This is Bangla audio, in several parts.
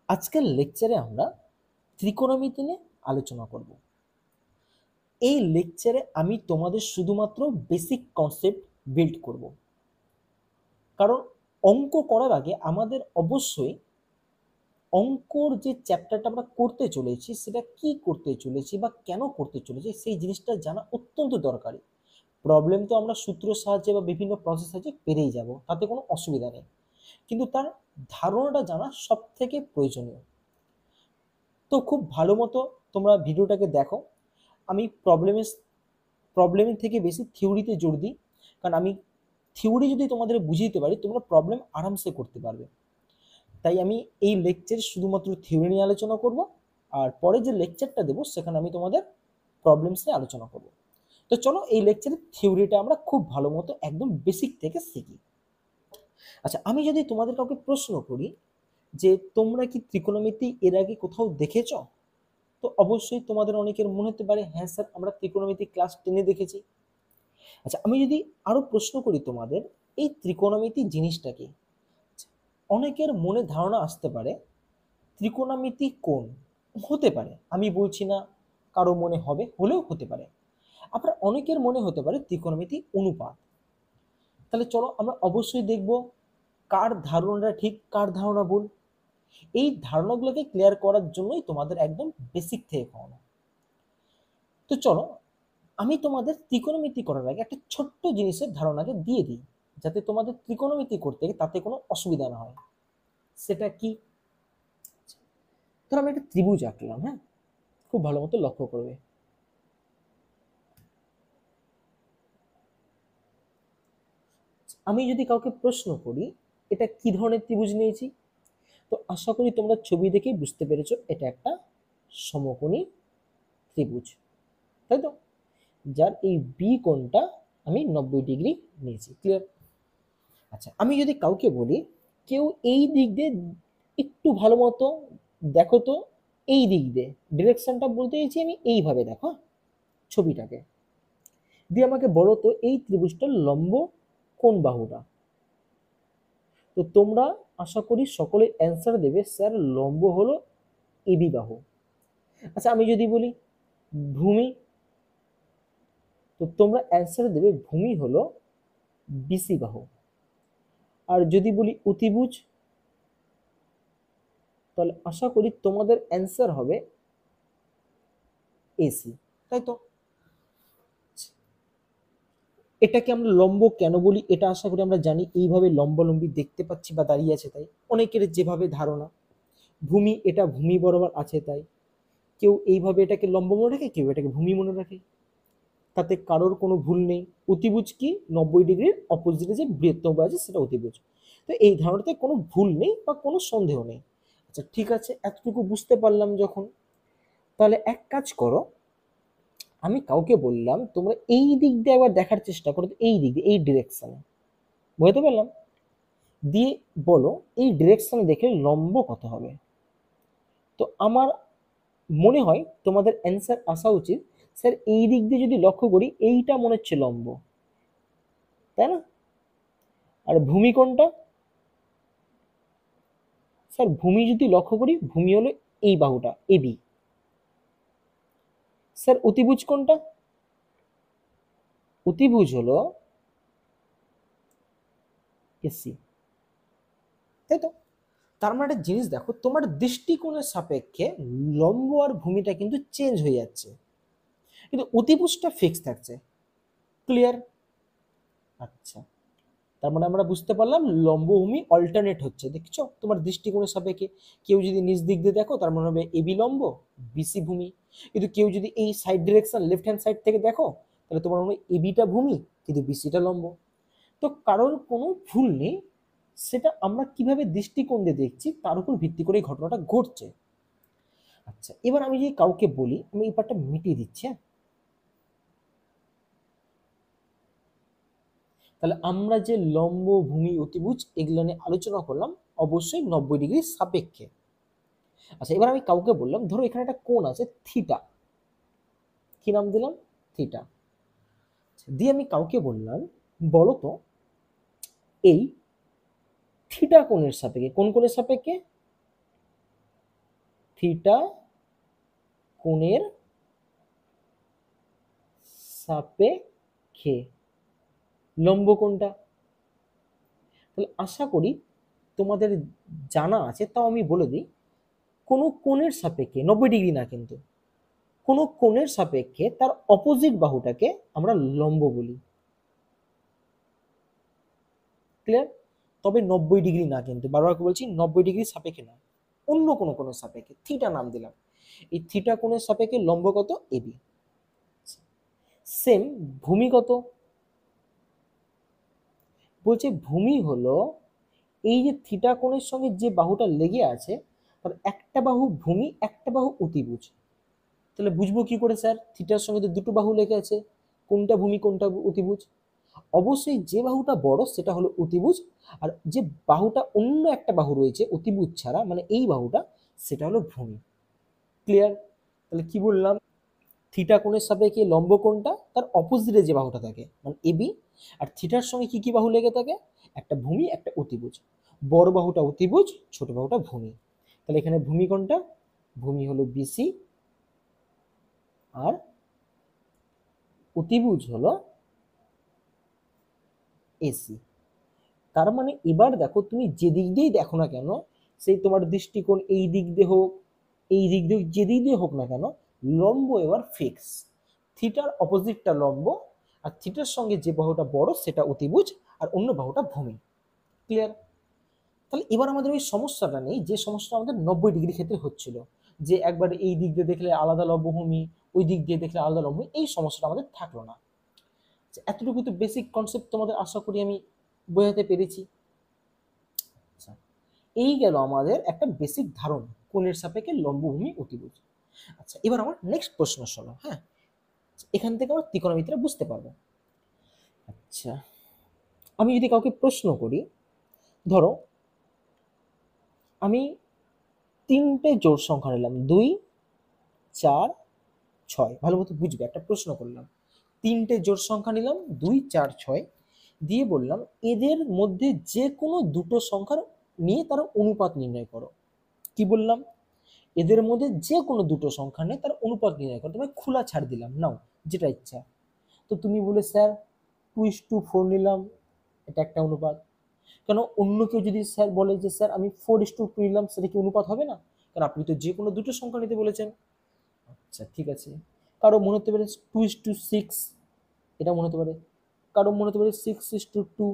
আজকের লেকচারে আমরা ত্রিকোণমিতি নিয়ে আলোচনা করব। এই লেকচারে আমি তোমাদের শুধুমাত্র বেসিক কনসেপ্ট বিল্ড করব, কারণ অঙ্ক করার আগে আমাদের অবশ্যই অঙ্কর যে চ্যাপ্টারটা আমরা করতে চলেছি সেটা কি করতে চলেছি বা কেন করতে চলেছি সেই জিনিসটা জানা অত্যন্ত দরকারি। প্রবলেম তো আমরা সূত্রের সাহায্যে বা বিভিন্ন প্রসেস সাহায্যে পেরেই যাব, তাতে কোনো অসুবিধা নেই, কিন্তু তার ধারণাটা জানা সব থেকে প্রয়োজনীয়। তো খুব ভালো মতো তোমরা ভিডিওটাকে দেখো। আমি প্রবলেমের থেকে বেশি থিওরিতে জোর দিই, কারণ আমি থিওরি যদি তোমাদের বুঝিয়ে দিতে পারি তোমরা প্রবলেম আরামসে করতে পারবে। তাই আমি এই লেকচারে শুধুমাত্র থিওরি নিয়ে আলোচনা করব, আর পরে যে লেকচারটা দেবো সেখানে আমি তোমাদের প্রবলেমস নিয়ে আলোচনা করব। তো চলো এই লেকচারের থিওরিটা আমরা খুব ভালো মতো একদম বেসিক থেকে শিখি। আচ্ছা, আমি যদি তোমাদের কাউকে প্রশ্ন করি যে তোমরা কি ত্রিকোণমিতি এর আগে কোথাও দেখেছো, তো অবশ্যই তোমাদের অনেকের মনে হতে পারে হ্যাঁ স্যার, আমরা ত্রিকোণমিতি ক্লাস 10-এ দেখেছি। আচ্ছা, আমি যদি আরো প্রশ্ন করি তোমাদের, এই ত্রিকোণমিতি জিনিসটা কি? অনেকের মনে ধারণা আসতে পারে ত্রিকোণমিতি কোণ হতে পারে, আমি বলছি না কারো মনে হবে, হলেও হতে পারে। আবার অনেকের মনে হতে পারে ত্রিকোণমিতি অনুপাত। তাহলে চলো আমরা অবশ্যই দেখব কার ধারণাটা ঠিক কার ধারণা ভুল। এই ধারণাগুলোকে ক্লিয়ার করার জন্যই তোমাদের একদম বেসিক থেকে খাওয়ানো। তো চলো আমি তোমাদের ত্রিকোণমিতি করার আগে একটা ছোট্ট জিনিসের ধারণাকে দিয়ে দিই, যাতে তোমাদের ত্রিকোণমিতি করতে গিয়ে তাতে কোনো অসুবিধা না হয়। সেটা কি? ধরো আমি একটা ত্রিভুজ আঁকলাম, হ্যাঁ, খুব ভালো মতো লক্ষ্য করবে। আমি যদি কাউকে প্রশ্ন করি এটা কি ধরনের ত্রিভুজ নিয়েছি, তো আশা করি তোমরা ছবি দেখেই বুঝতে পেরেছো এটা একটা সমকোণী ত্রিভুজ, তাই তো? যার এই বি কোণটা আমি 90 ডিগ্রি নিয়েছি। ক্লিয়ার? আচ্ছা, আমি যদি কাউকে বলি কেউ এই দিক দিয়ে একটু ভালো মতো দেখো তো, এই দিক দিয়ে ডিরেকশনটা বলতে চাইছি আমি, এইভাবে দেখো ছবিটাকে, দিয়ে আমাকে বলো তো এই ত্রিভুজটার লম্ব কোন বাহুটা। তো তোমরা আশা করি সকলে অ্যান্সার দেবে স্যার লম্ব হলো এবি বাহু। আচ্ছা, আমি যদি বলি ভূমি, তো তোমরা অ্যান্সার দেবে ভূমি হলো বিসি বাহু। আর যদি বলি অতিভুজ, তাহলে আশা করি তোমাদের অ্যান্সার হবে এসি, তাই তো? এটাকে আমরা লম্ব কেন বলি এটা আশা করি আমরা জানি, এইভাবে লম্বালম্বি দেখতে পাচ্ছি বা দাঁড়িয়ে আছে তাই। অনেকের যেভাবে ধারণা ভূমি, এটা ভূমি বরাবর আছে তাই। কেউ এইভাবে এটাকে লম্ব মনে রাখে, কেউ এটাকে ভূমি মনে রাখে, তাতে কারোর কোনো ভুল নেই। অতিভুজ কি? 90 ডিগ্রির অপোজিটে যে বৃহত্তম আছে সেটা অতিভুজ। তো এই ধারণাতে কোনো ভুল নেই বা কোনো সন্দেহ নেই। আচ্ছা ঠিক আছে, এতটুকু বুঝতে পারলাম যখন, তাহলে এক কাজ করো, আমি কাউকে বললাম তোমরা এই দিক দিয়ে একবার দেখার চেষ্টা করো, এই দিক দিয়ে এই ডিরেকশনে, বুঝতে পারলাম, দিয়ে বলো এই ডিরেকশনে দেখে লম্ব কত হবে। তো আমার মনে হয় তোমাদের অ্যান্সার আসা উচিত স্যার এই দিক দিয়ে যদি লক্ষ্য করি এইটা মনে হচ্ছে লম্ব, তাই না? আর ভূমি কোনটা? স্যার ভূমি যদি লক্ষ্য করি ভূমি হলো এই বাহুটা এবি। স্যার অতিভুজ কোনটা? অতিভুজ হলো এসি, তাই তো? তার মানে একটা জিনিস দেখো, তোমার দৃষ্টিকোণের সাপেক্ষে লম্ব আর ভূমিটা কিন্তু চেঞ্জ হয়ে যাচ্ছে, কিন্তু অতিভুজটা ফিক্স থাকছে। ক্লিয়ার? আচ্ছা, তার মানে আমরা বুঝতে পারলাম লম্ব ভূমি অল্টারনেট হচ্ছে, দেখছো তোমার দৃষ্টিকোণের সাপেক্ষে। কেউ যদি নিচ দিক দিয়ে দেখো তার মানে হবে এবি লম্ব, বিসি ভূমি। কিন্তু কেউ যদি এই side direction left hand side থেকে দেখো তাহলে তোমার মনে হয় এবিটা ভূমি কিন্তু বিসিটা লম্ব। তো কারোর কোনো ভুল নেই, সেটা আমরা কিভাবে দৃষ্টিকোণ দিয়ে দেখছি তার উপর ভিত্তি করে এই ঘটনাটা ঘটছে। আচ্ছা, এবার আমি যদি কাউকে বলি, আমি এই পার্টটা মিটিয়ে দিচ্ছি, হ্যাঁ। তাহলে আমরা যে লম্ব ভূমি অতিভুজ এগুলো নিয়ে আলোচনা করলাম অবশ্যই 90 ডিগ্রির সাপেক্ষে। আচ্ছা, এবার আমি কাউকে বললাম ধরো এখানে একটা কোণ আছে থিটা, কি নাম দিলাম? থিটা। দিয়ে আমি কাউকে বললাম বলো তো এই থিটা কোণের সাপেক্ষে, কোন কোণের সাপেক্ষে? থিটা কোণের সাপেক্ষে লম্ব কোণটা। তাহলে আশা করি তোমাদের জানা আছে, তাও আমি বলে দিই, কোনো কোণের সাপেক্ষে 90 ডিগ্রি না, কিন্তু কোনো কোণের সাপেক্ষে তার অপোজিট বাহুটাকে আমরা লম্ব বলি। ক্লিয়ার? তবে 90 ডিগ্রি না, কিন্তু বারবার বলছি 90 ডিগ্রি সাপেক্ষে না, অন্য কোনো কোণের সাপেক্ষে, থিটা নাম দিলাম। এই থিটা কোণের সাপেক্ষে লম্ব কত? এবি। সেম ভূমি কত? বলছে ভূমি হলো এই যে থিটা কোণের সঙ্গে যে বাহুটা লেগে আছে তার একটা বাহু ভূমি, একটা বাহু অতিভুজ। তাহলে বুঝবো কি করে স্যার? থিটার সঙ্গে তো দুটো বাহু লেগে আছে, কোনটা ভূমি কোনটা অতিভুজ? অবশ্যই যে বাহুটা বড় সেটা হলো অতিভুজ, আর যে বাহুটা অন্য একটা বাহু রয়েছে অতিভুজ ছাড়া, মানে এই বাহুটা, সেটা হলো ভূমি। ক্লিয়ার? তাহলে কি বললাম? থিটা কোণের সাপেক্ষে লম্ব কোণটা তার অপোজিটে যে বাহুটা থাকে মানে এবি, আর থিটার সঙ্গে কি কি বাহু লেগে থাকে? একটা ভূমি, একটা অতিভুজ। বড় বাহুটা অতিভুজ, ছোট বাহুটা ভূমি। তাহলে এখানে ভূমি কোণটা? ভূমি হলো বিসি, আর অতিভুজ হলো এসি। তার মানে এবার দেখো, তুমি যে দিক দিয়েই দেখো না কেন, সেই তোমার দৃষ্টিকোণ এই দিক দিয়ে হোক, এই দিক দিয়ে, যে দিক দিয়ে হোক না কেন, লম্ব এবার ফিক্স। থিটার অপোজিটটা লম্ব, আর থিটার সঙ্গে যে বাহুটা বড় সেটা অতিভুজ, আর অন্য বাহুটা ভূমি। ক্লিয়ার? তাহলে এবার আমাদের ওই সমস্যাটা নেই যে সমস্যাটা আমাদের 90 ডিগ্রি ক্ষেত্রে হচ্ছিল, যে একবার এই দিক দিয়ে দেখলে আলাদা লম্বভূমি, ওই দিক দিয়ে দেখলে আলাদা লম্ব, এই সমস্যাটা আমাদের থাকলো না। এতটুকু তো বেসিক কনসেপ্ট তোমাদের আশা করি আমি বোঝাতে পেরেছি। আচ্ছা, এই গেল আমাদের একটা বেসিক ধারণা কোণের সাপেক্ষে লম্বভূমি অতিভুজ। আচ্ছা, এবার আমার নেক্সট প্রশ্ন শোনো। হ্যাঁ, এখান থেকে আমরা ত্রিকোণমিতিটা বুঝতে পারবো। আচ্ছা, আমি যদি কাউকে প্রশ্ন করি, ধরো আমি তিনটে জোড় সংখ্যা নিলাম, 2, 4, 6, ভালো মতো বুঝবে, একটা প্রশ্ন করলাম, তিনটে জোড় সংখ্যা নিলাম 2, 4, 6, দিয়ে বললাম এদের মধ্যে যে কোনো দুটো সংখ্যার নিয়ে তার অনুপাত নির্ণয় করো। কি বললাম? এদের মধ্যে যে কোনো দুটো সংখ্যা নিয়ে তার অনুপাত নির্ণয় করো। তোমায় খোলা ছাড় দিলাম, নাও যেটা ইচ্ছা। তো তুমি বলে স্যার 2:4 নিলাম, এটা একটা অনুপাত। কেন অন্য কেউ যদি স্যার বলে যে স্যার আমি 4:2 নিলাম, সেটা কি অনুপাত হবে না? কারণ আপনি তো যে কোনো দুটো সংখ্যা নিতে বলেছেন। আচ্ছা ঠিক আছে, কারো মনে হতে পারে 2:6, এটা মনে হতে পারে। কারো মনে হতে পারে 6:2,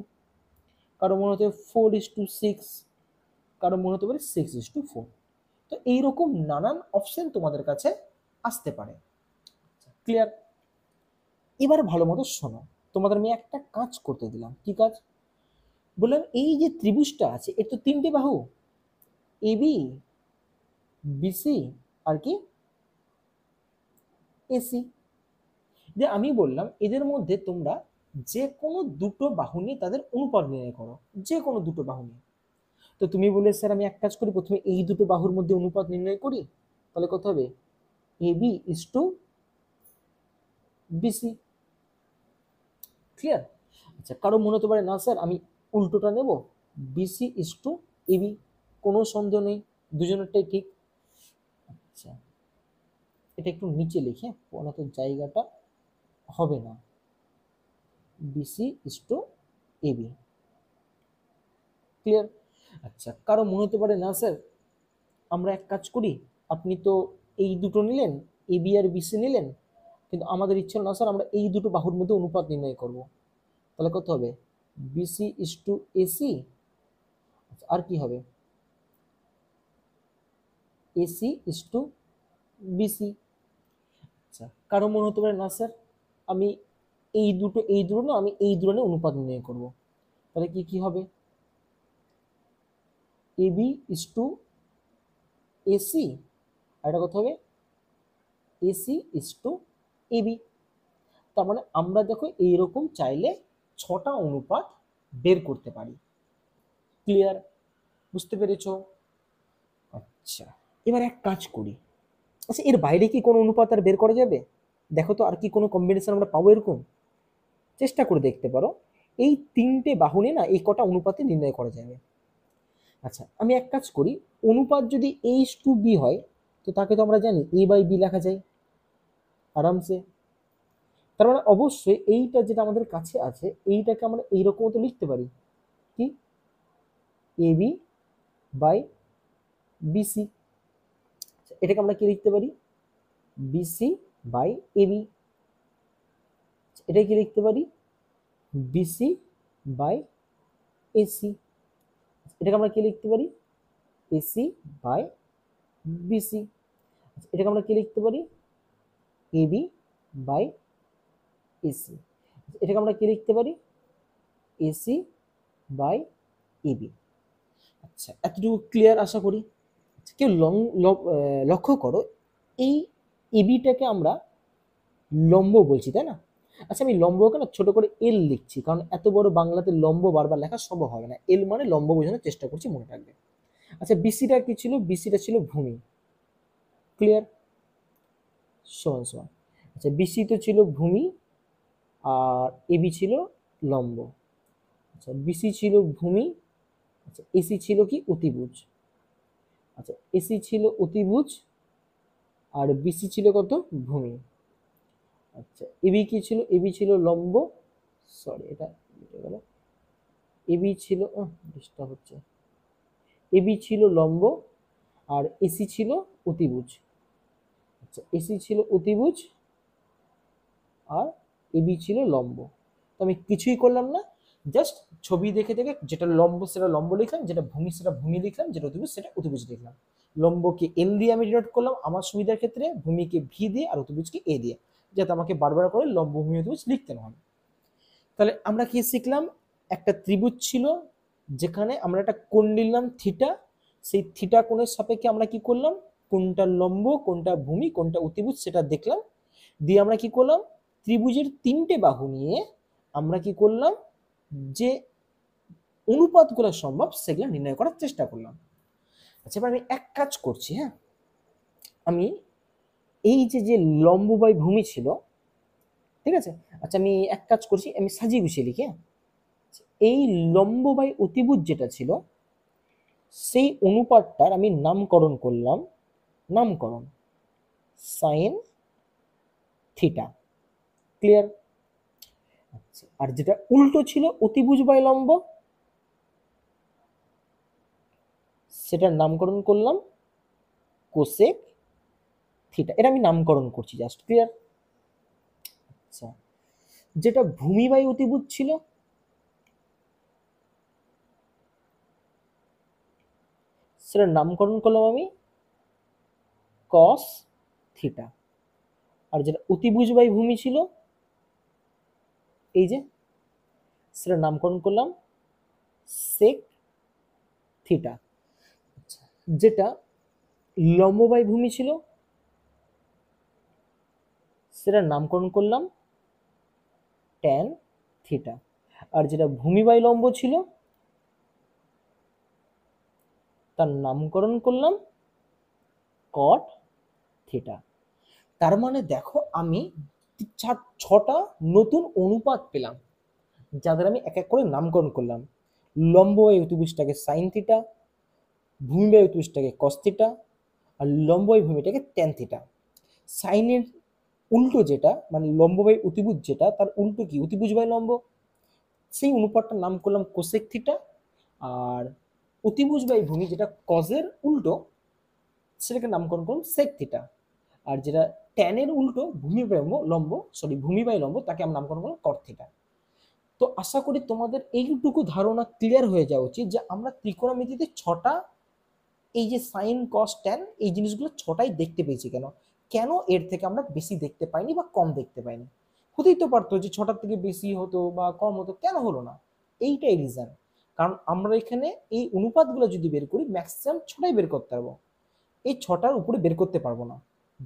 কারো মনে হতে পারে 4:6, কারো মনে হতে পারে 6:4। তো এইরকম নানান অপশন তোমাদের কাছে আসতে পারে। ক্লিয়ার? এবার ভালো মতো শোনো, তোমাদের আমি একটা কাজ করতে দিলাম। কি কাজ? বললাম এই যে ত্রিভুজটা আছে এর তো তিনটে বাহু, এবি, বিসি, আর কি এসি। যে আমি বললাম এদের মধ্যে তোমরা যে কোনো দুটো বাহু নিয়ে তাদের অনুপাত নির্ণয় করো, যে কোনো দুটো বাহু নিয়ে। তো তুমি বললে স্যার আমি এক কাজ করি, প্রথমে এই দুটো বাহুর মধ্যে অনুপাত নির্ণয় করি। তাহলে কত হবে? AB is to BC. Clear? আচ্ছা, কারো মনে হতে পারে না স্যার আমি উল্টোটা নেব, বিসি ইজ টু এবি। কোনো সন্দেহ নেই, দুজনেরটাই ঠিক। আচ্ছা, এটা একটু নিচে লিখে, তো জায়গাটা হবে না। BC is to AB. Clear? আচ্ছা, কারো মনে হতে পারে না স্যার আমরা এক কাজ করি, আপনি তো এই দুটো নিলেন, এবি আর বিসি নিলেন, কিন্তু আমাদের ইচ্ছে না স্যার আমরা এই দুটো বাহুর মধ্যে অনুপাত নির্ণয় করব। তাহলে কত হবে? BC is to AC. আর কি হবে? AC is to BC. আচ্ছা, কারো মনে হতে পারে না স্যার আমি এই দুটো না, আমি এই দুটো নিয়ে অনুপাত নির্ণয় করব। তাহলে কি কি হবে? এবি ইজ টু এসি, আর এটা কত হবে? AC is to AB. তার মানে আমরা দেখো এইরকম চাইলে 6টা অনুপাত বের করতে পারি। ক্লিয়ার? বুঝতে পেরেছো? আচ্ছা, এবার এক কাজ করি। আচ্ছা, এর বাইরে কি কোনো অনুপাত আর বের করা যাবে? দেখো তো আর কি কোনো কম্বিনেশন আমরা পাবো এরকম? চেষ্টা করে দেখতে পারো। এই তিনটে বাহু নিয়ে না এই কটা অনুপাতে নির্ণয় করা যাবে। আচ্ছা, আমি এক কাজ করি, অনুপাত যদি এইচ টু বি হয়, তো তাকে তো আমরা জানি a/b লেখা যায় আরামসে। তার মানে অবশ্যই এইটা যেটা আমাদের কাছে আছে এইটাকে আমরা এইরকম তো লিখতে পারি, কি ab/bc। এটাকে আমরা কি লিখতে পারি bc/ab। এটা কি লিখতে পারি bc/ac। এটাকে আমরা কি লিখতে পারি ac/bc। এটাকে আমরা কি লিখতে পারি ab/ac। এটাকে আমরা কি লিখতে পারি ac/ab। আচ্ছা, এতটুকু ক্লিয়ার আশা করি। আচ্ছা, কেউ লক্ষ্য করো, এই এবিটাকে আমরা লম্ব বলছি, তাই না? আচ্ছা, আমি লম্বকে না ছোট করে এল লিখছি, কারণ এত বড় বাংলাতে লম্ব বারবার লেখা সম্ভব হবে না। এল মানে লম্ব বোঝানোর চেষ্টা করছি, মনে রাখবে। আচ্ছা, বিসিটা কি ছিল? বিসিটা ছিল ভূমি। ক্লিয়ার? সমান সমান। আচ্ছা, বিসি তো ছিল ভূমি আর এবি ছিল লম্ব। আচ্ছা, বিসি ছিল ভূমি। আচ্ছা, এসি ছিল কি? অতিভুজ। আচ্ছা, এসি ছিল অতিভুজ আর বিসি ছিল কত? ভূমি। আচ্ছা, এবি কি ছিল? এবি ছিল লম্ব। সরি, এটা গেল। এবি ছিল, ডিস্টার্ব হচ্ছে। এবি ছিল লম্ব আর এসি ছিল অতিভুজ। আচ্ছা, এসি ছিল অতিভুজ আর এবি ছিল লম্ব। তো আমি কিছুই করলাম না, জাস্ট ছবি দেখে দেখে যেটা লম্ব সেটা লম্ব লিখলাম, যেটা ভূমি সেটা ভূমি লিখলাম, যেটা অতিভুজ সেটা অতিভুজ লিখলাম। লম্বকে এল দিয়ে আমি ডিনোট করলাম আমার সুবিধার ক্ষেত্রে, ভূমিকে ভি দিয়ে আর অতিভুজকে এ দিয়ে, যাতে আমাকে বারবার করে লম্ব ভূমি অতিভুজ লিখতে না হয়। তাহলে আমরা কি শিখলাম? একটা ত্রিভুজ ছিল যেখানে আমরা একটা কোণ নিলাম থিটা, সেই থিটা কোণের সাপেক্ষে আমরা কি করলাম? কোনটা লম্ব, কোনটা ভূমি, কোনটা অতিভুজ সেটা দেখলাম। দিয়ে আমরা কি করলাম? ত্রিভুজের তিনটে বাহু নিয়ে আমরা কি করলাম? যে অনুপাতগুলো সম্ভব সেগুলো নির্ণয় করার চেষ্টা করলাম। আচ্ছা, এবার আমি এক কাজ করছি, হ্যাঁ, আমি এই যে লম্ব বাই ভূমি ছিল, ঠিক আছে? আচ্ছা, আমি এক কাজ করছি, আমি সাজিয়ে গুছিয়ে লিখি, হ্যাঁ। এই লম্ব বাই অতিভুজ যেটা ছিল সেই অনুপাতটার আমি নামকরণ করলাম, নামকরণ সাইন থিটা। ক্লিয়ার? আচ্ছা, আর যেটা উল্টো ছিল অতিভুজ বাই লম্ব, সেটার নামকরণ করলাম কোসেক থিটা। এটা আমি নামকরণ করছি জাস্ট। ক্লিয়ার? আচ্ছা, যেটা ভূমি বাই অতিভুজ ছিল সেটার নামকরণ করলাম আমি কস থিটা। আর যেটা অতিভুজ বাই ভূমি ছিল এই যে, সেটার নামকরণ করলাম সেক থিটা। আচ্ছা, যেটা লম্ব বাই ভূমি ছিল সেটার নামকরণ করলাম ট্যান থিটা। আর যেটা ভূমি বাই লম্ব ছিল তার নামকরণ করলাম কট থিটা। তার মানে দেখো, আমি ছটা নতুন অনুপাত পেলাম যাদের আমি এক এক করে নামকরণ করলাম। লম্ব বাই অতিভুজটাকে সাইন থিটা, ভূমি বাই অতিভুজটাকে কস থিটা, আর লম্ব বাই ভূমিটাকে ট্যান থিটা। সাইনের উল্টো যেটা, মানে লম্ব বাই অতিভুজ যেটা, তার উল্টো কি? অতিভুজ বাই লম্ব। সেই অনুপাতটার নাম করলাম কোসেক থিটা। আর অতিভুজ বাই ভূমি যেটা কজের উল্টো, সেটাকে নামকরণ করলাম সেক থিটা। আর যেটা ট্যানের উল্টো ভূমি বাই লম্ব, সরি ভূমি বাই লম্ব, তাকে আমি নামকরণ করলাম কট থিটা। তো আশা করি তোমাদের এইটুকু ধারণা ক্লিয়ার হয়ে যাওয়া উচিত যে আমরা ত্রিকোণমিতিতে ছটা, এই যে সাইন কস ট্যান, এই জিনিসগুলো ছটাই দেখতে পেয়েছি। কেন কেন এর থেকে আমরা বেশি দেখতে পাইনি বা কম দেখতে পাইনি? হতেই তো পারতো যে ছটার থেকে বেশি হতো বা কম হতো, কেন হলো না? এইটাই রিজন। কারণ আমরা এখানে এই অনুপাতগুলো যদি বের করি ম্যাক্সিমাম ছটাই বের করতে পারবো, এই ছটার উপরে বের করতে পারবো না।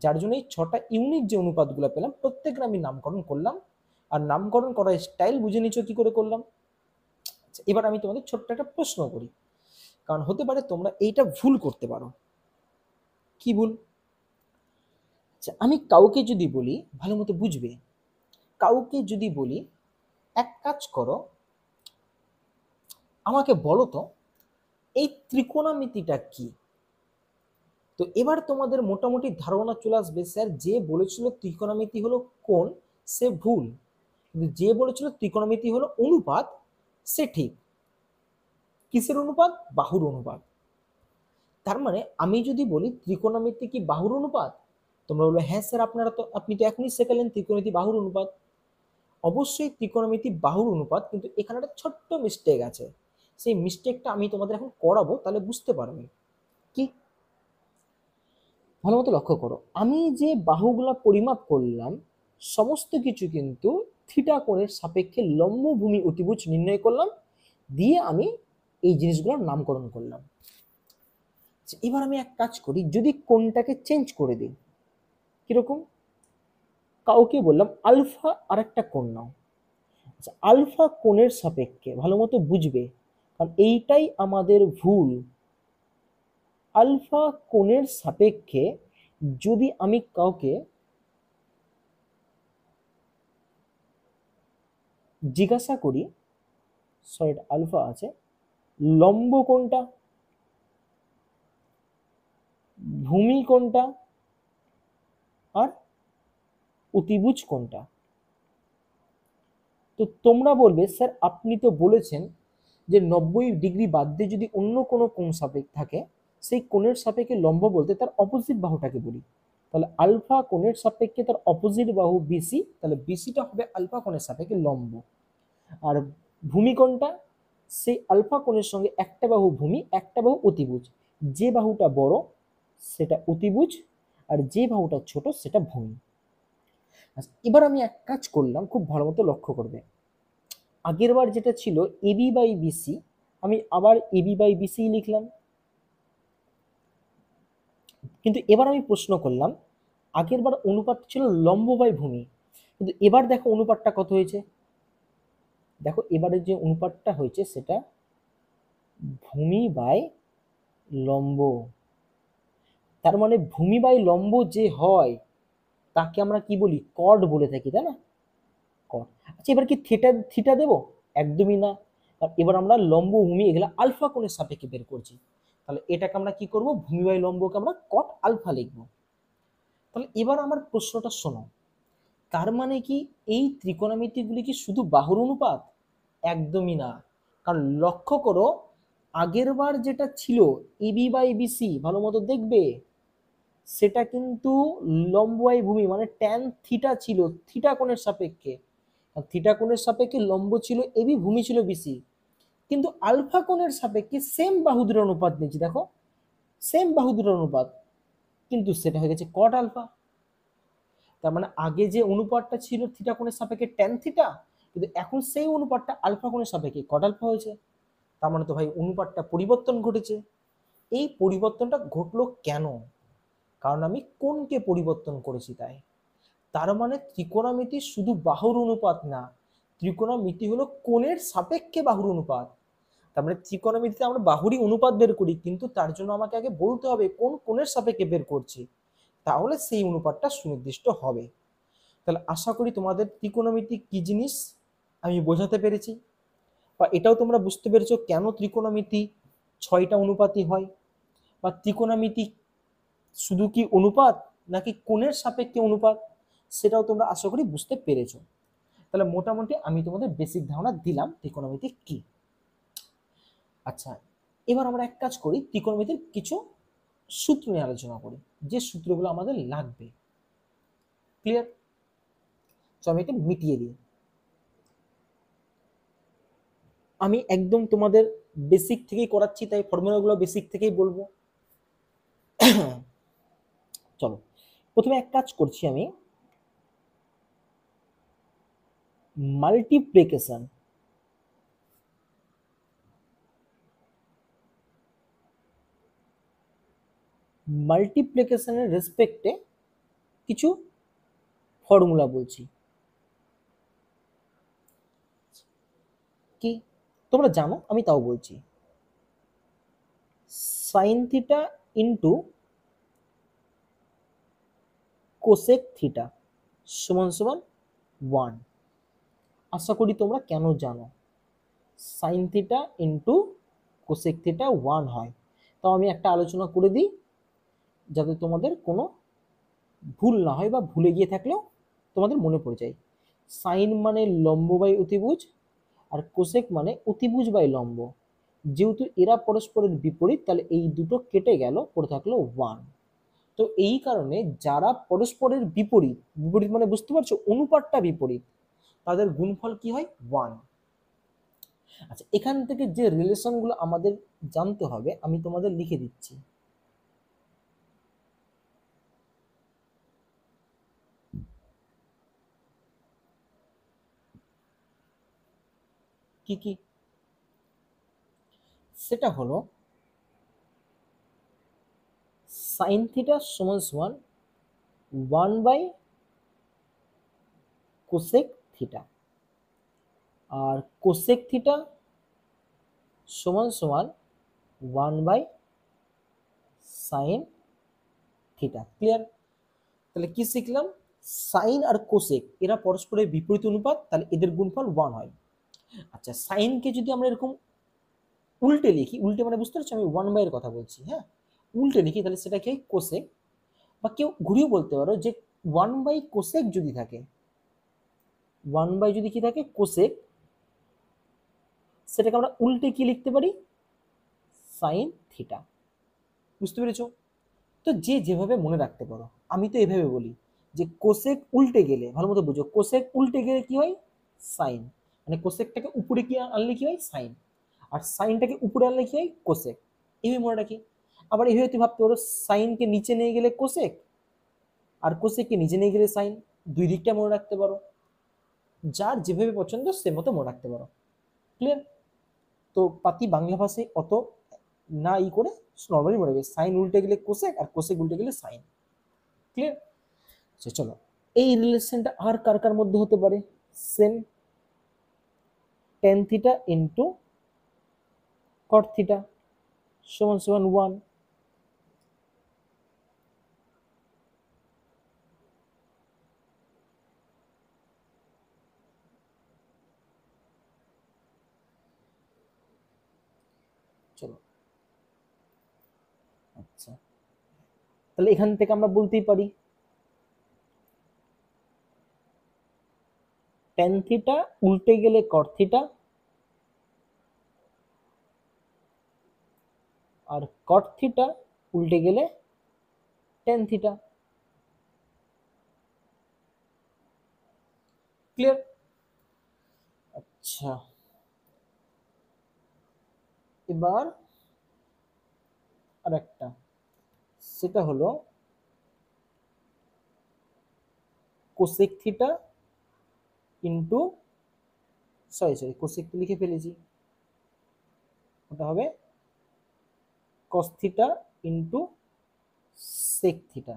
যার জন্য এই ছটা ইউনিক যে অনুপাতগুলো পেলাম প্রত্যেকের আমি নামকরণ করলাম। আর নামকরণ করার স্টাইল বুঝে নিচ্ছ কি করে করলাম। আচ্ছা, এবার আমি তোমাদের ছোট্ট একটা প্রশ্ন করি, কারণ হতে পারে তোমরা এইটা ভুল করতে পারো। কি ভুল? আচ্ছা, আমি কাউকে যদি বলি, ভালো মতো বুঝবে, কাউকে যদি বলি এক কাজ করো, আমাকে বলো তো এই ত্রিকোণমিতিটা কি? তো এবার তোমাদের মোটামুটি ধারণা চলে আসবে, স্যার যে বলেছিল ত্রিকোণমিতি হলো কোণ সে ভুল, কিন্তু যে বলেছিল ত্রিকোণমিতি হলো অনুপাত সে ঠিক। কিসের অনুপাত? বাহুর অনুপাত। তার মানে আমি যদি বলি ত্রিকোণমিতি কি বাহুর অনুপাত, তোমরা বলবে হ্যাঁ স্যার আপনি তো এখনই শেখালেন ত্রিকোণমিতি বাহুর অনুপাত। অবশ্যই ত্রিকোণমিতি বাহুর অনুপাত, কিন্তু এখানে একটা ছোট্ট মিস্টেক আছে। সেই মিস্টেকটা আমি তোমাদের এখন করাবো, তাহলে বুঝতে পারবে। কি? ভালো মতো লক্ষ্য করো, আমি যে বাহুগুলা পরিমাপ করলাম সমস্ত কিছু কিন্তু থিটা কোণের সাপেক্ষে লম্ব ভূমি অতিভুজ নির্ণয় করলাম, দিয়ে আমি এই জিনিসগুলোর নামকরণ করলাম। এবার আমি এক কাজ করি, যদি কোণটাকে চেঞ্জ করে দিই, কিরকম? কাউকে বললাম আলফা আর একটা কোণ নাও। আচ্ছা, আলফা কোণের সাপেক্ষে ভালো মতো বুঝবে, কারণ এইটাই আমাদের ভুল। আলফা কোণের সাপেক্ষে যদি আমি কাউকে জিজ্ঞাসা করি, সরি আলফা আছে, লম্ব কোণটা, ভূমি কোণটা, আর অতিভুজ কোণটা, তো তোমরা বলবে স্যার আপনি তো বলেছেন যে 90 ডিগ্রি বাদ দিয়ে যদি অন্য কোনো কোণ সাপেক্ষ থাকে সেই কোণের সাপেক্ষে লম্ব বলতে তার অপোজিট বাহুটাকে বলি। তাহলে আলফা কোণের সাপেক্ষে তার অপোজিট বাহু বিসি, তাহলে বিসিটা হবে আলফা কোণের সাপেক্ষে লম্ব। আর ভূমি কোণটা সেই আলফা কোণের সঙ্গে একটা বাহু ভূমি একটা বাহু অতিভুজ, যে বাহুটা বড় সেটা অতিভুজ আর যে বাহুটা ছোট সেটা ভূমি। এবার আমি এক কাজ করলাম, খুব ভালো মতো লক্ষ্য করবে, আগের বার যেটা ছিল এবি বাই বিসি, আমি আবার এবি বাই বিসি লিখলাম, কিন্তু এবার আমি প্রশ্ন করলাম আগের বার অনুপাত ছিল লম্ব বাই ভূমি, কিন্তু এবার দেখো অনুপাতটা কত হয়েছে। দেখো এবারে যে অনুপাতটা হয়েছে সেটা ভূমি বাই লম্ব। তার মানে ভূমি বাই লম্ব যে হয় তাকে আমরা কি বলি? কর্ড বলে থাকি, তাই না? কর্ড। আচ্ছা এবার কি থিটা থিটা দেবো? একদমই না। এবার আমরা লম্ব ভূমি এগুলা আলফা কোণের সাপেক্ষে বের করছি, তাহলে এটাকে আমরা কি করব? ভূমি বাই লম্বকে আমরা কট আলফা লিখবো। তাহলে এবার আমার প্রশ্নটা শোনো, তার মানে কি এই ত্রিকোণমিতিগুলি কি শুধু বাহুর অনুপাত? একদমই না। কারণ লক্ষ্য করো আগের বার যেটা ছিল এবি বাই বিসি, ভালো মতো দেখবে সেটা কিন্তু লম্ব বাই ভূমি মানে ট্যান থিটা ছিল থিটা কোণের সাপেক্ষে। থিটা কোণের সাপেক্ষে লম্ব ছিল এবি, ভূমি ছিল বিসি, কিন্তু আলফা কোণের সাপেক্ষে সেম বাহু দুটোর অনুপাত নিয়েছি, দেখো সেম বাহু দুটোর অনুপাত, কিন্তু সেটা হয়ে গেছে কট আলফা। তার মানে আগে যে অনুপাতটা ছিল থিটা কোণের সাপেক্ষে ট্যান থিটা, কিন্তু এখন সেই অনুপাতটা আলফা কোণের সাপেক্ষে কট আলফা হয়েছে। তার মানে তো ভাই অনুপাতটা পরিবর্তন ঘটেছে। এই পরিবর্তনটা ঘটলো কেন? কারণ আমি কোণকে পরিবর্তন করেছি তাই। তার মানে ত্রিকোণমিতি শুধু বাহুর অনুপাত না, ত্রিকোণমিতি হলো কোণের সাপেক্ষে বাহুর অনুপাত। তার মানে ত্রিকোণমিতিতে আমরা বাহুরই অনুপাত বের করি, কিন্তু তার জন্য আমাকে আগে বলতে হবে কোন কোণের সাপেক্ষে বের করছি, তাহলে সেই অনুপাতটা সুনির্দিষ্ট হবে। তাহলে আশা করি তোমাদের ত্রিকোণমিতি কি জিনিস আমি বোঝাতে পেরেছি, বা এটাও তোমরা বুঝতে পেরেছো কেন ত্রিকোণমিতি 6টা অনুপাতই হয়, বা ত্রিকোণমিতি শুধু কি অনুপাত নাকি কোণের সাপেক্ষে অনুপাত সেটাও তোমরা আশা করি বুঝতে পেরেছো। তাহলে মোটামুটি আমি তোমাদের বেসিক ধারণা দিলাম ত্রিকোণমিতি কি। আচ্ছা এবার আমরা এক কাজ করি, ত্রিকোণমিতির কিছু সূত্র নিয়ে আলোচনা করি, যে সূত্রগুলো আমাদের লাগবে। ক্লিয়ার? তো আমি এটা মিটিয়ে দিই। আমি একদম তোমাদের বেসিক থেকেই করাচ্ছি, তাই ফর্মুলাগুলো বেসিক থেকেই বলবো। চলো প্রথমে এক কাজ করছি, আমি মাল্টিপ্লিকেশন মাল্টিপ্লিকেশনের রেসপেক্টে কিছু ফর্মুলা বলছি। কি তোমরা জানো, আমি তাও বলছি। Sine theta into cosec theta সমান সমান 1। আশা করি তোমরা কেন জানো, sine theta into cosec theta 1 হয়। তাও আমি একটা আলোচনা করে দিই, যাতে তোমাদের কোনো ভুল না হয় বা ভুলে গিয়ে থাকলেও তোমাদের মনে পড়ে যায়। সাইন মানে লম্ব বাই অতিভুজ, আর কোসেক মানে অতিভুজ বাই লম্ব। যেহেতু এরা পরস্পরের বিপরীত, তাহলে এই দুটো কেটে গেল, পড়ে থাকলো 1। তো এই কারণে যারা পরস্পরের বিপরীত, বিপরীত মানে বুঝতে পারছো অনুপাতটা বিপরীত, তাদের গুণফল কি হয়? 1। আচ্ছা, এখান থেকে যে রিলেশনগুলো আমাদের জানতে হবে আমি তোমাদের লিখে দিচ্ছি। কি কি? সেটা হলো সাইন থিটা সমান সমান 1 বাই কোসেক থিটা, আর কোসেক থিটা সমান সমান 1 বাই সাইন থিটা। ক্লিয়ার? তাহলে কি শিখলাম? সাইন আর কোসেক এরা পরস্পরের বিপরীত অনুপাত, তাহলে এদের গুণফল 1 হয়। আচ্ছা, সাইনকে যদি আমরা এরকম উল্টে লিখি, উল্টে মানে বুঝতে পারছো আমি 1 বাই এর কথা বলছি, হ্যাঁ, উল্টে লিখি তাহলে সেটা কি হয়? কোসেক। বা কেউ ঘুরিয়ে বলতে পারো যে 1 বাই কোসেক যদি থাকে, 1 বাই যদি কি থাকে কোসেক, সেটাকে আমরা উল্টে কি লিখতে পারি? Sine theta. বুঝতে পেরেছো? তো যে যেভাবে মনে রাখতে পারো, আমি তো এভাবে বলি যে কোসেক উল্টে গেলে, ভালো মতো বুঝো, কোসেক উল্টে গেলে কি হয়? সাইন। মানে কোসেকটাকে উপরে কি আনলে কি হয়? সাইন। আর সাইনটাকে উপরে আনলে কি হয়? কোসেক। এইভাবে মনে রাখি। আবার এইভাবে তুই ভাবতে পারো সাইনকে নিচে নিয়ে গেলে কোসেক, আর কোসেককে নিচে নিয়ে গেলে সাইন। দুই দিকটা মনে রাখতে পারো, যার যেভাবে পছন্দ সে মতো মনে রাখতে পারো। ক্লিয়ার? তো পাতি বাংলা ভাষায় অত না ই করে নর্মালি মনে রাখবে, সাইন উল্টে গেলে কোসেক আর কোসেক উল্টে গেলে সাইন। ক্লিয়ার? চলো, এই রিলেশনটা আর কার কার মধ্যে হতে পারে? Same, tan theta into cot theta সমান সমান 1। চলো, আচ্ছা, তাহলে এখান থেকে আমরা বলতেই পারি টেন থিটা উল্টে গেলে কট থিটা, আর কট থিটা উল্টে গেলে টেন থিটা। ক্লিয়ার? আচ্ছা, এবার আর একটা, সেটা হলো cosec theta into, sorry cosec লিখে ফেলেছি, ওটা হবে cos theta into sec theta.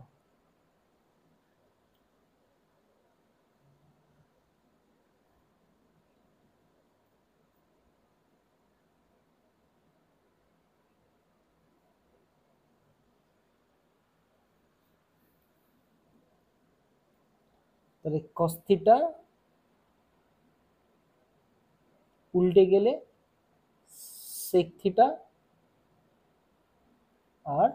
তাহলে কস থিটা উল্টে গেলে সেক থিটা, আর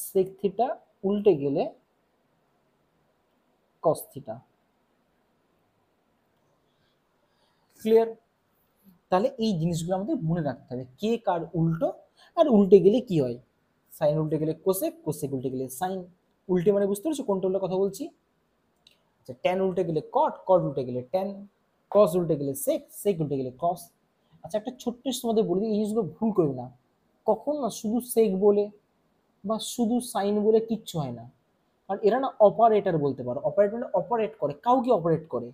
সেক থিটা উল্টে গেলে কস থিটা। ক্লিয়ার? তাহলে এই জিনিসগুলো আমাদের মনে রাখতে হবে, কে কার উল্টো, আর উল্টে গেলে কি হয়? সাইন উল্টে গেলে কোসেক, কোসেক উল্টে গেলে সাইন। উল্টে মানে বুঝতে পারছো কোনটা উল্টে কথা বলছি? আচ্ছা, ট্যান উল্টে গেলে কট, কট উল্টে গেলে ট্যান, কস উল্টে গেলে সেক, সেক উল্টে গেলে কস। আচ্ছা, একটা ছোট্ট তোমাদের বলি, এই জিনিসগুলো ভুল করবে না। কখন না শুধু সেক বলে বা শুধু সাইন বলে কিচ্ছু হয় না। কারণ এরা না অপারেটর বলতে পারো, অপারেটর মানে অপারেট করে, কাউকে অপারেট করে।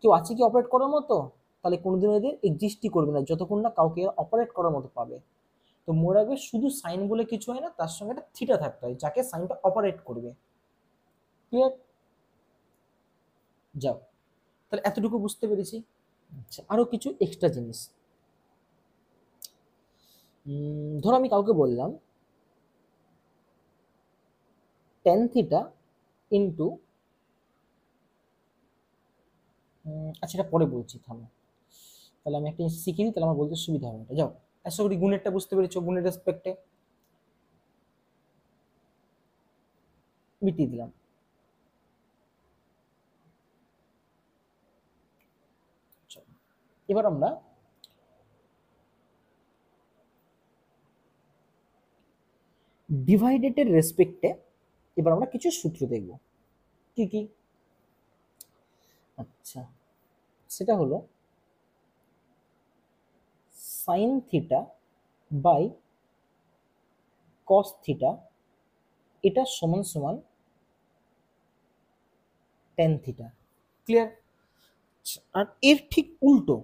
কেউ আছে কি অপারেট করার মতো? তাহলে কোনোদিন এদের এক্সিস্টই করবে না যতক্ষণ না কাউকে অপারেট করার মতো পাবে। তো মনে রাখবে, শুধু সাইন বলে কিছু হয় না, তার সঙ্গে একটা থিটা থাকতে হয় যাকে সাইনটা অপারেট করবে। ক্লিয়ার? যাও, তাহলে এতটুকু বুঝতে পেরেছি। আচ্ছা, আরো কিছু এক্সট্রা জিনিস। ধরো আমি কাউকে বললাম টেন থিটা ইন্টু, আচ্ছা এটা পরে বলছি, থামো। তাহলে আমি একটা জিনিস শিখে দিই, তাহলে আমার বলতে সুবিধা হবে। এটা যাও, আশা করি গুণেরটা বুঝতে পেরেছো, গুণের রেসপেক্টে মিটিয়ে দিলাম। চলো, এবার আমরা ডিভাইডেডের রেসপেক্টে এবার আমরা কিছু সূত্র দেখব। কি কি? আচ্ছা, সেটা হলো sine theta by cos theta, এটা সমান সমান টেন থিটা। ক্লিয়ার? আর এর ঠিক উল্টো,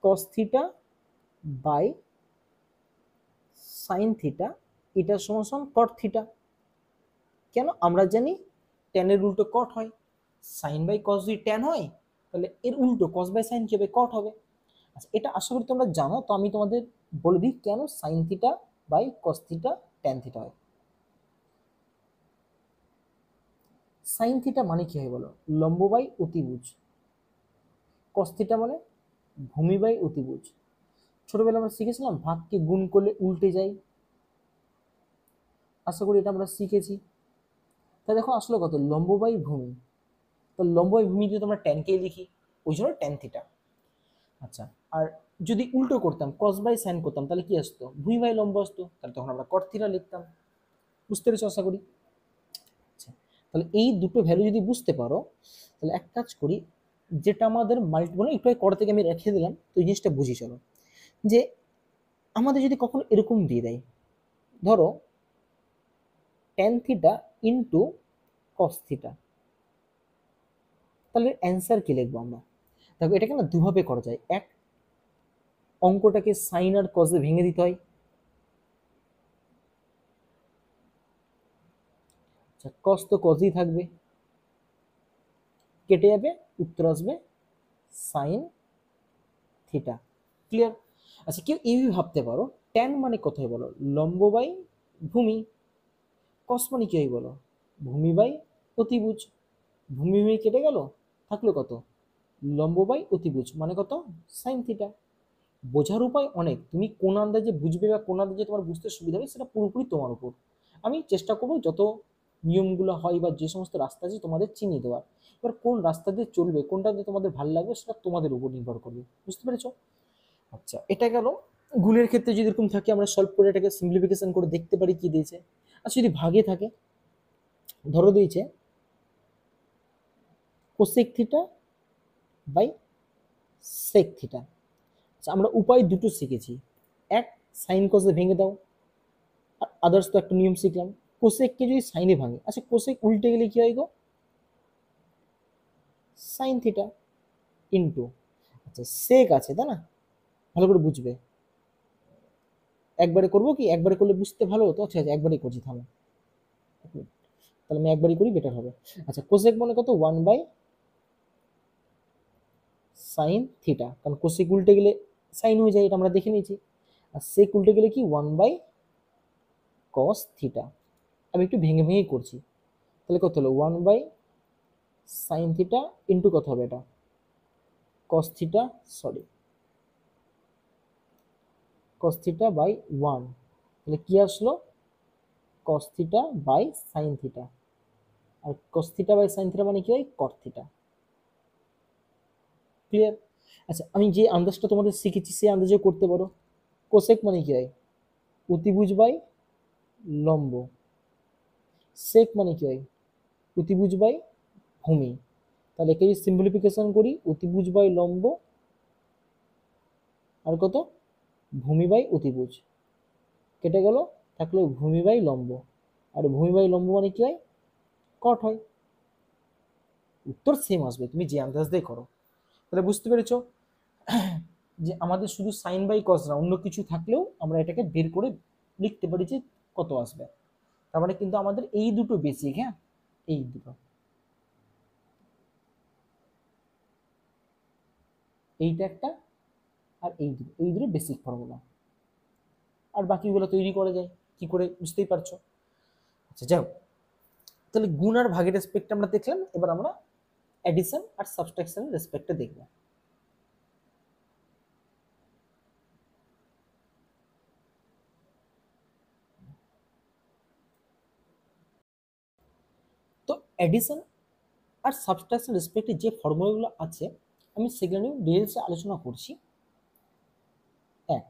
cos theta by sine theta, এটা সমান সমান কট থিটা। কেন? আমরা জানি ট্যানের উল্টো কট হয়, সাইন বাই কস যদি ট্যান হয়, তাহলে এর উল্টো কস বাই সাইন কি হবে? কট হবে। আচ্ছা, এটা আশা করি তোমরা জানো, তো আমি তোমাদের বলে দিই কেন sine theta by cos theta tan theta হয়। সাইন থিটা মানে কি হয় বলো? লম্ব বাই অতিভুজ। কস থিটা মানে ভূমি বাই অতিভুজ। ছোটবেলা আমরা শিখেছিলাম ভাগকে গুণ করলে উল্টে যায়, আশা করি এটা আমরা শিখেছি। তা দেখো আসলে কত, লম্ব বাই ভূমি। তো লম্ব বাই ভূমি যদি আমরা ট্যানকে লিখি, ওই জন্য ট্যান থিটা। আচ্ছা, আর যদি উল্টো করতাম, কস বাই সাইন করতাম, তাহলে কি আসতো? ভূমি বাই লম্ব আসতো, তাহলে তখন আমরা কট থিটা লিখতাম। বুঝতে পেরেছো আশা করি? আচ্ছা, তাহলে এই দুটো ভ্যালু যদি বুঝতে পারো, তাহলে এক কাজ করি, যেটা আমাদের মাল্টিপল একটু আগে করা থেকে আমি রেখে দিলাম, তো এই জিনিসটা বুঝি চলো। যে আমাদের যদি কখনো এরকম দিয়ে দেয়, ধরো tan theta into cos theta, তাহলে অ্যান্সার কি লিখবো আমরা? দেখো এটাকে না দুভাবে করা যায়। এক, অঙ্কটাকে সাইন আর কসে ভেঙে দিতে হয়। আচ্ছা, কস তো কসই থাকবে, কেটে যাবে, উত্তর আসবে সাইন থিটা। ক্লিয়ার? আচ্ছা, কেউ এইভাবে ভাবতে পারো, ট্যান মানে কোথায় বলো? লম্ব বাই ভূমি। কস মানে কি হয় বলো? ভূমি বাই অতিভুজ। ভূমি ভূমি কেটে গেল, থাকলো কত? লম্ব বাই অতিভুজ, মানে কত? Sine theta. বোঝার উপায় অনেক, তুমি কোন আন্দাজে বুঝবে বা কোন আন্দাজে তোমার বুঝতে সুবিধা হবে সেটা পুরোপুরি তোমার উপর। আমি চেষ্টা করবো যত নিয়মগুলো হয় বা যে সমস্ত রাস্তা আছে তোমাদের চিনিয়ে দেওয়ার। এবার কোন রাস্তা দিয়ে চলবে, কোনটা দিয়ে তোমাদের ভালো লাগবে, সেটা তোমাদের উপর নির্ভর করবে। বুঝতে পেরেছো? আচ্ছা, এটা গেল গুণের ক্ষেত্রে যদি এরকম থাকে, আমরা সলভ করে এটাকে সিম্পলিফিকেশন করে দেখতে পারি কি দিয়েছে। আচ্ছা, যদি ভাগে থাকে, ধরো দিয়েছে cosec theta by sec theta. আচ্ছা, আমরা উপায় দুটো শিখেছি। এক, সাইন কসে ভেঙে দাও, আর আদার্স তো একটা নিয়ম শিখলাম, কোসেককে যদি সাইনে ভাঙে। আচ্ছা, কোসেক উল্টে গেলে কি হয় গো? সাইন থিটা ইন্টু, আচ্ছা সেক আছে তাই না, ভালো করে বুঝবে। একবারে করবো কি? একবারে করলে বুঝতে ভালো হতো। আচ্ছা আচ্ছা, একবারই করছি, থামো এক মিনিট। তাহলে আমি একবারই করি, বেটার হবে। আচ্ছা, কোসেক মানে কত? 1 বাই সাইন থিটা, কারণ কোসেক উল্টে গেলে সাইন হয়ে যায়, এটা আমরা দেখে নিয়েছি। আর সেক উল্টে গেলে কি? 1 বাই কস থিটা। আমি একটু ভেঙে ভেঙে করছি, তাহলে কত হলো? 1 বাই সাইন থিটা ইন্টু কত হবে এটা? Cos theta, sorry cos theta by 1। তাহলে কি আসলো? Cos theta by sine theta. আর cos theta by sine theta মানে কি হয়? Cot theta. ক্লিয়ার? আচ্ছা, আমি যে আন্দাজটা তোমাদের শিখেছি সেই আন্দাজে করতে পারো। কোসেক মানে কি হয়? অতিভুজ বাই লম্ব। সেক মানে কি হয়? অতিভুজ বাই ভূমি। তাহলে একে যদি সিম্পলিফিকেশন করি, অতিভুজ বাই লম্ব আর কত? ভূমি বাই অতিভুজ, কেটে গেল, থাকলো ভূমি বাই লম্ব। আর ভূমি বাই লম্ব মানে কি হয়? কট হয়। উত্তর সেম আসবে, তুমি যে আন্দাজ দিয়ে করো। তাহলে বুঝতে পেরেছো যে আমাদের শুধু সাইন বাই কস না, অন্য কিছু থাকলেও আমরা এটাকে বের করে লিখতে পারি যে কত আসবে। তার মানে কিন্তু আমাদের এই দুটো বেসিক, হ্যাঁ, এই দুটো, এইটা একটা আর এই দুটো বেসিক ফর্মুলা। আর বাকিগুলো তৈরি করা যায় কি করে, বুঝতেই পারছো। আচ্ছা যাও, তাহলে গুণ আর ভাগের রেসপেক্ট আমরা দেখলাম। এবার আমরা অ্যাডিশন আর সাবট্রাকশনের রেসপেক্টে দেখব। তো অ্যাডিশন আর সাবট্রাকশন রেসপেক্টে যে ফর্মুলাগুলো আছে আমি সেগুলো নিয়ে ডিটেলসে আলোচনা করছি। এক,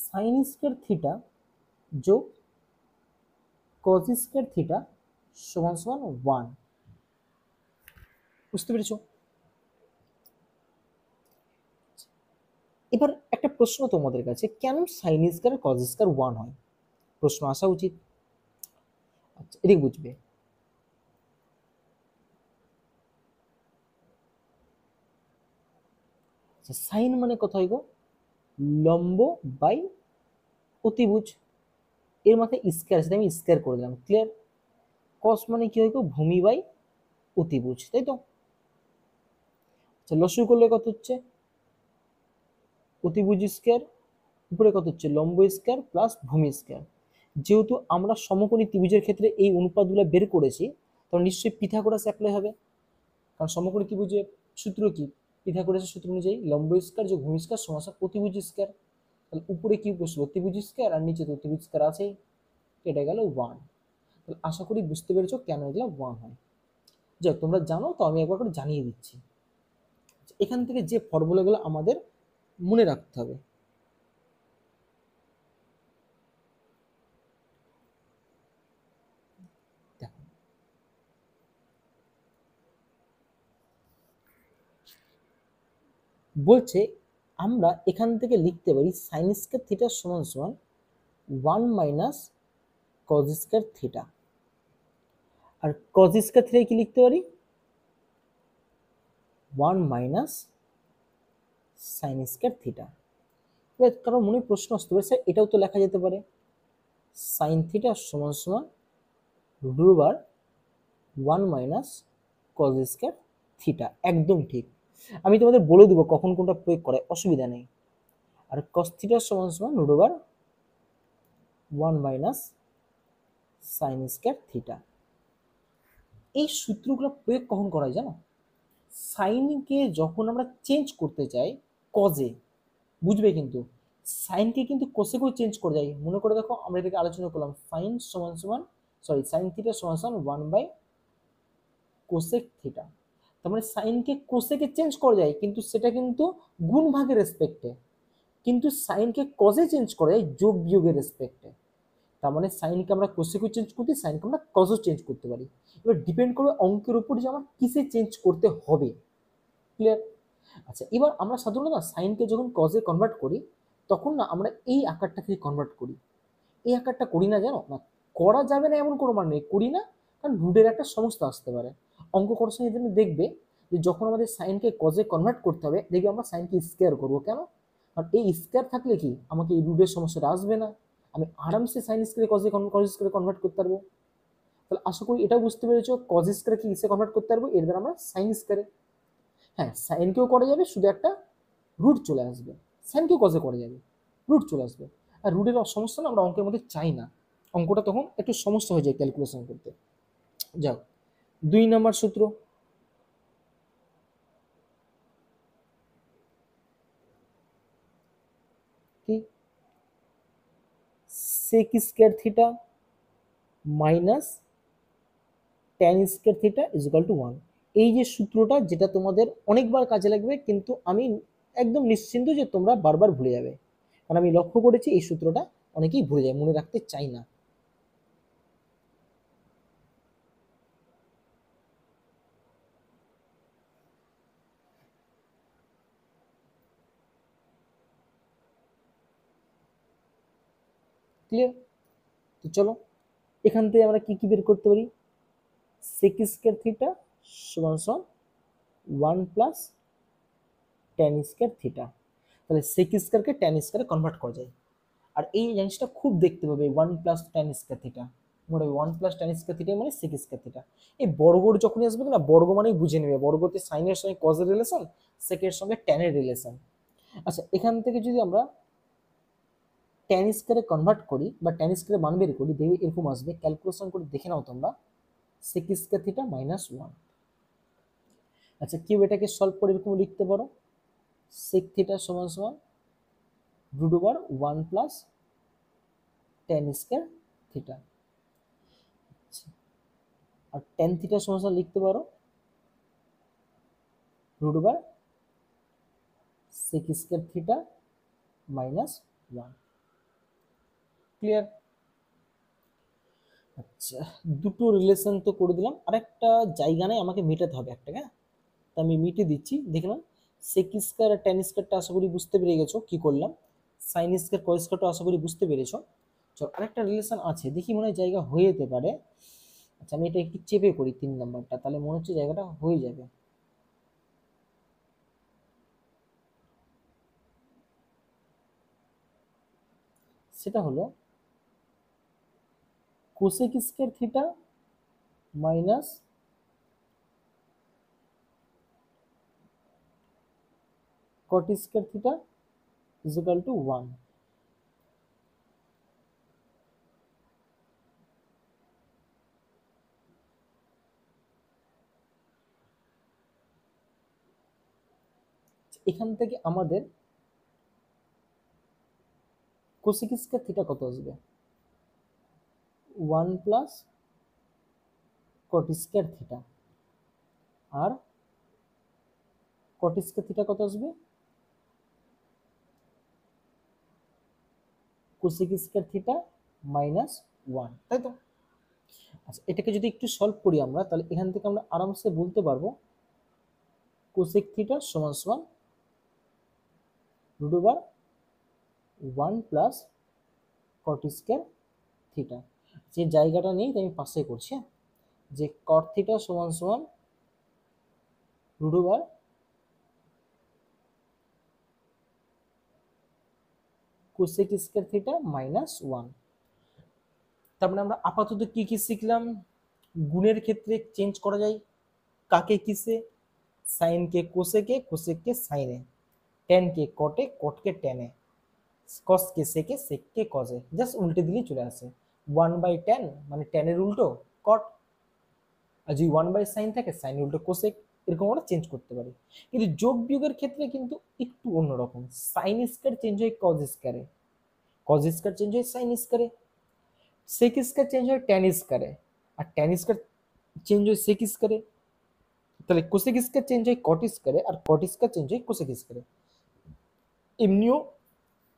সাইন স্কয়ার থিটা যোগ কজ স্কয়ার থিটা সমান সমান 1। বুঝতে পেরেছো? এবার একটা প্রশ্ন তোমাদের কাছে, কেন সাইন স্কয়ার কজ স্কয়ার 1 হয়? প্রশ্ন আসা উচিত। আচ্ছা, এদিকে বুঝবে। সাইন মানে কোথায় গো? লম্ব বাই অতিভুজ, এর মাথায় স্কয়ার আছে, আমি স্কয়ার করে দিলাম। ক্লিয়ার? কস মানে কি হয় গো? ভূমি বাই অতিভুজ, তাই তো? আচ্ছা, লসু করলে কত হচ্ছে? অতিভুজ স্কয়ার উপরে কত হচ্ছে? লম্ব স্কয়ার প্লাস ভূমি স্কয়ার। যেহেতু আমরা সমকোণী ত্রিভুজের ক্ষেত্রে এই অনুপাতগুলো বের করেছি, তখন নিশ্চয়ই পিথাগোরাস অ্যাপ্লাই হবে। কারণ সমকোণী ত্রিভুজের সূত্র কি? পিথাগোরাসের সূত্র অনুযায়ী লম্ব স্কয়ার যোগ ভূমি স্কয়ার সমান অতিভুজ স্কয়ার। তাহলে উপরে কি বসলো? অতিভুজ স্কয়ার, আর নিচে তো অতিভুজ স্কয়ার আছেই, এটা গেল 1। তাহলে আশা করি বুঝতে পেরেছো কেন এগুলো 1 হয়। যাক, তোমরা জানো তো, আমি একবার করে জানিয়ে দিচ্ছি। এখান থেকে যে ফর্মুলাগুলো আমাদের মনে রাখতে হবে। দেখো, বলছে আমরা এখান থেকে লিখতে পারি সাইন স্কয়ার থিটা সমান সমান 1 মাইনাস কজ স্কয়ার থিটা। আর কজ স্কয়ার থিটা কি লিখতে পারি? 1 মাইনাস সাইন স্কয়ার থিটা। এবার কারো মনে প্রশ্ন আসতে পারে, স্যার এটাও তো লেখা যেতে পারে সাইন থিটা সমান সমান root over 1 minus cos square theta. একদম ঠিক। আমি তোমাদের বলে দেবো কখন কোনটা প্রয়োগ করে, অসুবিধা নেই। আর কস থিটা সমান সমান root over 1 minus sine square theta. এই সূত্রগুলো প্রয়োগ কখন করা হয় জানো? সাইনকে যখন আমরা চেঞ্জ করতে চাই কজে, বুঝবে কিন্তু সাইনকে কিন্তু কোসেকেও চেঞ্জ করে যায়। মনে করে দেখো, আমরা এটাকে আলোচনা করলাম সাইন সমান সমান সাইন থিটা সমান সমান 1 বাই কোসেক থিটা। তার মানে সাইনকে কোসেকে চেঞ্জ করা যায়, কিন্তু সেটা কিন্তু গুণ ভাগের রেসপেক্টে। কিন্তু সাইনকে কজে চেঞ্জ করা যায় যোগ বিয়োগের রেসপেক্টে। তার মানে সাইনকে আমরা কোসেকেও চেঞ্জ করতে, সাইনকে আমরা কজও চেঞ্জ করতে পারি। এবার ডিপেন্ড করবে অঙ্কের উপর যে আমার কিসে চেঞ্জ করতে হবে। ক্লিয়ার? আচ্ছা, এবার আমরা সাধারণত না সাইনকে যখন কজে কনভার্ট করি, তখন না আমরা এই আকারটাকে কনভার্ট করি। এই আকারটা করি না জানো? না, করা যাবে না এমন কোনো মানে নেই, করি না। কারণ রুটের একটা সমস্যা আসতে পারে। অঙ্ক করার সময় জন্য দেখবে যে যখন আমাদের সাইনকে কজে কনভার্ট করতে হবে, দেখবে আমরা সাইনকে স্কয়ার করবো। কেন? কারণ এই স্কয়ার থাকলে কি আমাকে এই রুটের সমস্যাটা আসবে না, আমি আরামসে সাইন স্কয়ারে কজ স্কয়ারে কনভার্ট করতে পারবো। তাহলে আশা করি এটাও বুঝতে পেরেছো কজ স্কয়ারে কি কিসে কনভার্ট করতে পারবো, এর দ্বারা আমরা সাইন স্কয়ারে। হ্যাঁ, সাইনকেও করা যাবে, শুধু একটা রুট চলে আসবে। সাইনকেও কজে করা যাবে, রুট চলে আসবে। আর রুটের সমস্যা না আমরা অঙ্কের মধ্যে চাই না, অঙ্কটা তখন একটু সমস্যা হয়ে যায় ক্যালকুলেশন করতে। যাও, 2 নম্বর সূত্র, কি? Sec square theta minus tan square theta is equal to 1। এই যে সূত্রটা, যেটা তোমাদের অনেকবার কাজে লাগবে, কিন্তু আমি একদম নিশ্চিন্ত যে তোমরা বারবার ভুলে যাবে। কারণ আমি লক্ষ্য করেছি এই সূত্রটা অনেকেই ভুলে যায়, মনে রাখতে চাই না। ক্লিয়ার? তো চলো, এখান থেকে আমরা কি কি বের করতে পারি? সেক স্কয়ার থিটা সমান সমান 1 প্লাস ট্যান স্কয়ার থিটা। তাহলে সেক স্কয়ারকে ট্যান স্কয়ারে কনভার্ট করা যায়। আর এই জিনিসটা খুব দেখতে পাবে, 1 প্লাস ট্যান স্কয়ার থিটা, মনে হবে 1 প্লাস ট্যান স্কয়ার থিটা মানে সেক স্কয়ার থিটা। এই বর্গর যখনই আসবে না, বর্গ মানেই বুঝে নেবে বর্গতে সাইনের সঙ্গে কজের রিলেশন, সেকের সঙ্গে ট্যানের রিলেশন। আচ্ছা, এখান থেকে যদি আমরা ট্যান স্কয়ারে কনভার্ট করি বা ট্যান স্কয়ারে মান বের করি, দেখবে এরকম আসবে, ক্যালকুলেশন করে দেখে নাও তোমরা, সেক স্কয়ার থিটা মাইনাস 1। আচ্ছা, কেউ এটাকে সলভ করে এরকম লিখতে পারো, সেক থিটা সমান সমান root over 1 plus tan square theta. আর ট্যান থিটা সমান সমান লিখতে পারো root over sec square theta minus 1। Clear? আচ্ছা, দুটো রিলেশন তো করে দিলাম, আরেকটা জায়গা নেই আমাকে মেটাতে হবে একটা, হ্যাঁ, তো আমি মিটে দিচ্ছি। দেখে নাও, সেক স্কয়ার আর ট্যান স্কয়ারটা আশা করি বুঝতে পেরে গেছো কি করলাম, সাইন স্কয়ার কস স্কয়ারটা আশা করি বুঝতে পেরেছো। চল, আরেকটা রিলেশন আছে, দেখি মনে হয় জায়গা হয়ে যেতে পারে। আচ্ছা, আমি এটা একটু চেপে করি 3 নাম্বারটা, তাহলে মনে হচ্ছে জায়গাটা হয়ে যাবে। সেটা হলো cosec square theta minus caught square theta is equal to 1। এখান থেকে আমাদের কোসেক স্কয়ার থিটা কত আসবে? 1 প্লাস কট স্কয়ার থিটা। আর কট স্কয়ার থিটা কত আসবে? কোসেক স্কয়ার থিটা মাইনাস 1, তাই তো? আচ্ছা, এটাকে যদি একটু সলভ করি আমরা, তাহলে এখান থেকে আমরা আরামসে বলতে পারবো কোসেক থিটা সমান সমান root over 1 plus cot square theta. যে জায়গাটা নেই তাই আমি পাশে করছি, হ্যাঁ, যে কট থিটা সমান সমান root over cosec square theta minus 1। তার মানে আমরা আপাতত কি কি শিখলাম? গুণের ক্ষেত্রে চেঞ্জ করা যায় কাকে কিসে, সাইন কে কোসেকে, কোসেক কে সাইনে, ট্যান কে কটে, কট কে ট্যানে, কস কে সেকে, সেক কে কজে, জাস্ট উল্টে দিলেই চলে আসে। 1/tan মানে ট্যানের উল্টো কট, আর যদি 1/sin থাকে সাইন উল্টো কোসেক, এরকম আমরা চেঞ্জ করতে পারি। কিন্তু যোগ বিয়োগের ক্ষেত্রে কিন্তু একটু অন্যরকম, সাইন স্কয়ার চেঞ্জ হয় কজ স্কয়ারে, কজ স্কয়ার চেঞ্জ হয় সাইন স্কয়ারে, সেক স্কয়ার চেঞ্জ হয় ট্যান স্কয়ারে, আর ট্যান স্কয়ার চেঞ্জ হয় সেক স্কয়ারে। তাহলে কোসেক স্কয়ার চেঞ্জ হয় কট স্কয়ারে, আর কট স্কয়ার চেঞ্জ হয় কোসেক স্কয়ারে। এমনিও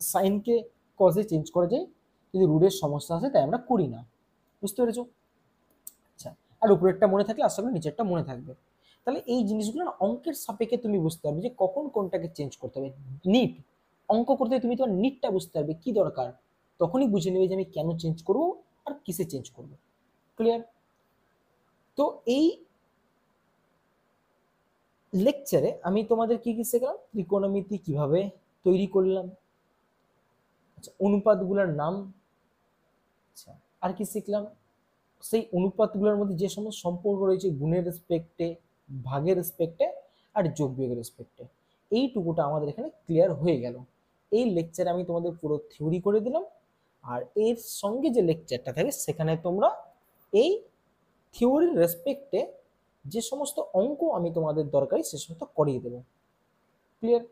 সাইনকে কজে চেঞ্জ করা যায়, কিন্তু রুটের সমস্যা আছে তাই আমরা করি না। বুঝতে পেরেছো? আচ্ছা, আর উপরেরটা মনে থাকলে আশা করি নিচেরটা মনে থাকবে। তাহলে এই জিনিসগুলো না অঙ্কের সাপেক্ষে তুমি বুঝতে পারবে যে কখন কোনটাকে চেঞ্জ করতে হবে। নিট অঙ্ক করতে তুমি তোমার নিটটা বুঝতে পারবে, কি দরকার, তখনই বুঝে নেবে যে আমি কেন চেঞ্জ করব আর কিসে চেঞ্জ করব। ক্লিয়ার? তো এই লেকচারে আমি তোমাদের কি কি শেখালাম, ত্রিকোণমিতি কিভাবে তৈরি করলাম, আচ্ছা অনুপাতগুলোর নাম, আচ্ছা আর কি শিখলাম, সেই অনুপাতগুলোর মধ্যে যে সমস্ত সম্পর্ক রয়েছে গুণের রেসপেক্টে, ভাগের রেসপেক্টে আর যোগ বিয়োগের রেসপেক্টে, এইটুকুটা আমাদের এখানে ক্লিয়ার হয়ে গেল। এই লেকচারে আমি তোমাদের পুরো থিওরি করে দিলাম, আর এর সঙ্গে যে লেকচারটা থাকবে সেখানে তোমরা এই থিওরির রেসপেক্টে যে সমস্ত অঙ্ক আমি তোমাদের দরকারি সে সমস্ত করিয়ে দেবো। ক্লিয়ার?